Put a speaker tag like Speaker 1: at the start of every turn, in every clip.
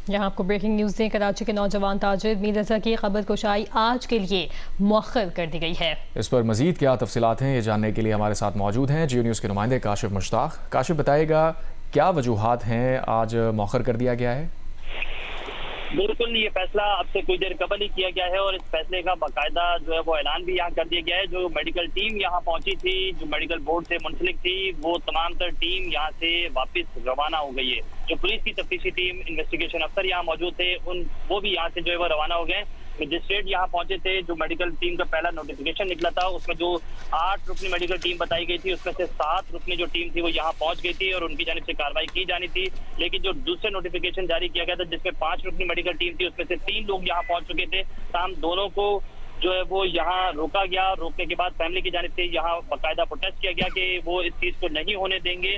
Speaker 1: यहाँ आपको breaking news दें, कराची के नौजवान ताजिर मीर रजा की खबर कुशाई आज के लिए मौखर कर दी गई है।
Speaker 2: इस पर मजीद क्या तफसीलात हैं, ये जानने के लिए हमारे साथ मौजूद हैं जियो न्यूज़ के नुमाइंदे काशिफ मुश्ताक। काशिफ, बताइएगा क्या वजूहात हैं, आज मौखर कर दिया गया है?
Speaker 3: बिल्कुल, ये फैसला अब से कुछ देर कबल ही किया गया है और इस फैसले का बाकायदा जो है वो ऐलान भी यहाँ कर दिया गया है। जो मेडिकल टीम यहाँ पहुंची थी, जो मेडिकल बोर्ड से मुंसलिक थी, वो तमाम तर टीम यहाँ से वापस रवाना हो गई है। जो पुलिस की तफ्तीशी टीम, इन्वेस्टिगेशन अफसर यहाँ मौजूद थे, वो भी यहाँ से जो है वो रवाना हो गए। मजिस्ट्रेट यहाँ पहुंचे थे। जो मेडिकल टीम का पहला नोटिफिकेशन निकला था उसमें जो 8 रुकनी मेडिकल टीम बताई गई थी, उसमें से 7 रुकनी जो टीम थी वो यहाँ पहुंच गई थी और उनकी जानिब से कार्रवाई की जानी थी। लेकिन जो दूसरे नोटिफिकेशन जारी किया गया था जिसमें 5 रुकनी मेडिकल टीम थी, उसमें से 3 लोग यहाँ पहुंच चुके थे। ताहम दोनों को जो है वो यहाँ रोका गया। रोकने के बाद फैमिली की जानिब से यहाँ बाकायदा प्रोटेस्ट किया गया कि वो इस चीज को नहीं होने देंगे।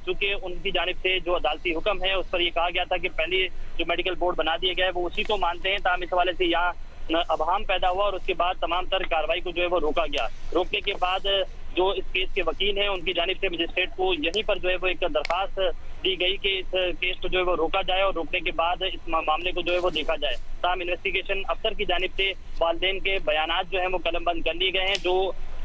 Speaker 3: चूंकि उनकी जानिब से जो अदालती हुक्म है उस पर यह कहा गया था कि पहले जो मेडिकल बोर्ड बना दिया गया है वो उसी को मानते हैं। ताहम इस हवाले से यहाँ अबहम पैदा हुआ और उसके बाद तमाम तर कार्रवाई को जो है वो रोका गया। रोकने के बाद जो इस केस के वकील हैं उनकी जानिब से मजिस्ट्रेट को यहीं पर जो है वो एक दरखास्त दी गई कि इस केस को जो है वो रोका जाए और रोकने के बाद इस मामले को जो है वो देखा जाए। ताहम इन्वेस्टिगेशन अफसर की जानिब से वालिदैन के बयानात जो है वो कलमबंद कर लिए गए हैं,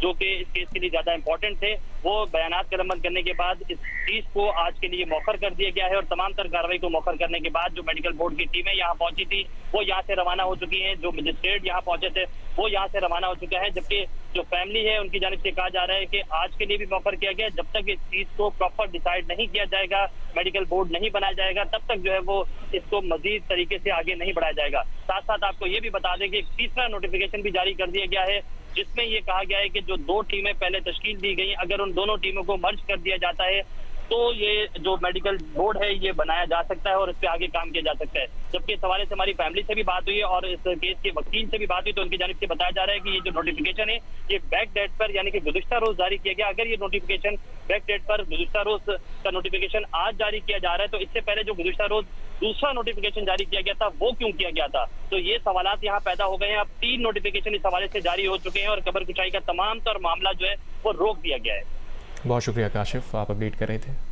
Speaker 3: जो कि इस केस के लिए ज्यादा इंपॉर्टेंट थे। वो बयानात कलमबंद करने के बाद इस चीज को आज के लिए मौखर कर दिया गया है और तमाम तर कार्रवाई को मौखर करने के बाद जो मेडिकल बोर्ड की टीमें यहाँ पहुंची थी वो यहाँ से रवाना हो चुकी हैं। जो मजिस्ट्रेट यहाँ पहुंचे थे वो यहाँ से रवाना हो चुका है, जबकि जो फैमिली है उनकी जानिब से कहा जा रहा है कि आज के लिए भी मौखर किया गया। जब तक इस चीज को प्रॉपर डिसाइड नहीं किया जाएगा, मेडिकल बोर्ड नहीं बनाया जाएगा, तब तक जो है वो इसको मजीद तरीके से आगे नहीं बढ़ाया जाएगा। साथ साथ आपको ये भी बता दें कि एक तीसरा नोटिफिकेशन भी जारी कर दिया गया है जिसमें ये कहा गया है कि जो 2 टीमें पहले तश्कील दी गई, अगर उन दोनों टीमों को मर्ज कर दिया जाता है तो ये जो मेडिकल बोर्ड है ये बनाया जा सकता है और इस पे आगे काम किया जा सकता है। जबकि इस हवाले से हमारी फैमिली से भी बात हुई है और इस केस के वकील से भी बात हुई तो उनकी जानिब से बताया जा रहा है कि ये जो नोटिफिकेशन है ये बैक डेट पर यानी कि गुज़िश्ता रोज जारी किया गया। अगर ये नोटिफिकेशन बैक डेट पर गुज़िश्ता रोज का नोटिफिकेशन आज जारी किया जा रहा है तो इससे पहले जो गुज़िश्ता रोज दूसरा नोटिफिकेशन जारी किया गया था वो क्यों किया गया था? तो ये सवालात यहाँ पैदा हो गए हैं। अब 3 नोटिफिकेशन इस हवाले से जारी हो चुके हैं और कबर कुचाई का तमाम तर मामला जो है वो रोक दिया गया है।
Speaker 2: बहुत शुक्रिया काशिफ, आप अपडेट कर रहे थे।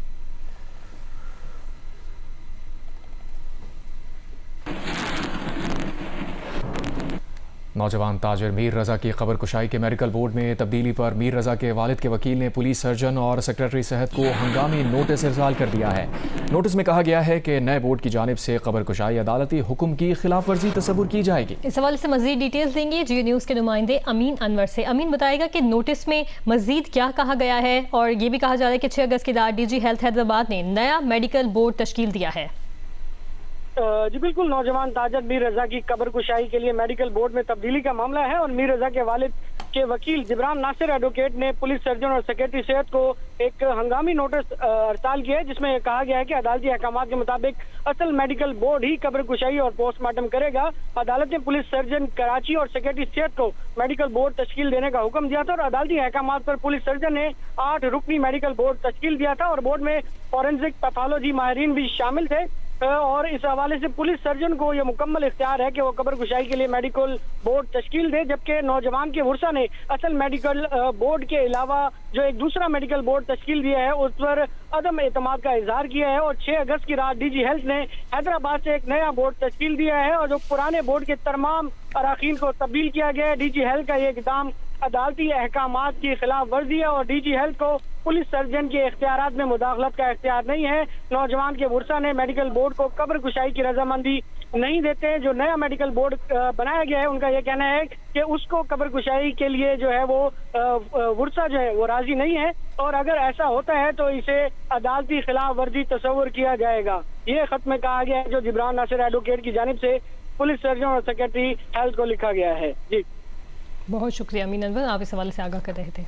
Speaker 2: नौजवान ताजिर मीर रजा की खबर कुशाई के मेडिकल बोर्ड में तब्दीली पर मीर रजा के वालिद के वकील ने पुलिस सर्जन और सेक्रेटरी सेहत को हंगामी नोटिस इरसाल कर दिया है। नोटिस में कहा गया है कि नए बोर्ड की जानिब से खबर कुशाई अदालती हुक्म की खिलाफ वर्जी तस्वुर की जाएगी।
Speaker 1: इस हवाले से मजीद डिटेल्स देंगे जियो न्यूज़ के नुमाइंदे अमीन अनवर से। अमीन, बताएगा कि नोटिस में मजीद क्या कहा गया है और ये भी कहा जा रहा है कि 6 अगस्त की रात DG हेल्थ हैदराबाद ने नया मेडिकल बोर्ड तश्कील दिया है।
Speaker 4: जी बिल्कुल, नौजवान ताजिर मीर रजा की कब्र कुशाई के लिए मेडिकल बोर्ड में तब्दीली का मामला है और मीर रजा के वालिद के वकील जिब्रान नासिर एडवोकेट ने पुलिस सर्जन और सेक्रेटरी सेहत को एक हंगामी नोटिस अरसाल किया है जिसमें कहा गया है कि अदालती अहकामात के मुताबिक असल मेडिकल बोर्ड ही कब्र कुशाई और पोस्टमार्टम करेगा। अदालत ने पुलिस सर्जन कराची और सेक्रेटरी सेहत को मेडिकल बोर्ड तश्कील देने का हुक्म दिया था और अदालती अहकामात पर पुलिस सर्जन ने 8 रुकनी मेडिकल बोर्ड तश्कील दिया था और बोर्ड में फॉरेंसिक पैथोलॉजी माहिरीन भी शामिल थे। और इस हवाले से पुलिस सर्जन को यह मुकम्मल इख्तियार है कि वो कब्र कुशाई के लिए मेडिकल बोर्ड तश्कील दे, जबकि नौजवान के वर्षा ने असल मेडिकल बोर्ड के अलावा जो एक दूसरा मेडिकल बोर्ड तश्कील दिया है उस पर अदम एतमाद का इजहार किया है और 6 अगस्त की रात DG हेल्थ ने हैदराबाद से एक नया बोर्ड तश्कील दिया है और जो पुराने बोर्ड के तमाम अराकीन को तब्दील किया गया है। DG हेल्थ का ये इक़दाम अदालती अहकामात की खिलाफ वर्जी है और DG हेल्थ को पुलिस सर्जन के इख्तियारात में मुदाखलत का इख्तियार नहीं है। नौजवान के वर्षा ने मेडिकल बोर्ड को कब्र कुशाई की रजामंदी नहीं देते हैं। जो नया मेडिकल बोर्ड बनाया गया है उनका यह कहना है कि उसको कब्र कुशाई के लिए जो है वो वर्षा जो है वो राजी नहीं है और अगर ऐसा होता है तो इसे अदालती खिलाफ वर्जी तस्वुर किया जाएगा। ये खत में कहा गया है जो जिब्रान नासिर एडवोकेट की जानिब से पुलिस सर्जन और सेक्रेटरी हेल्थ को लिखा गया है। जी
Speaker 1: बहुत शुक्रिया अमीन अनवर, आप इस हवाले से आगाह कर रहे थे।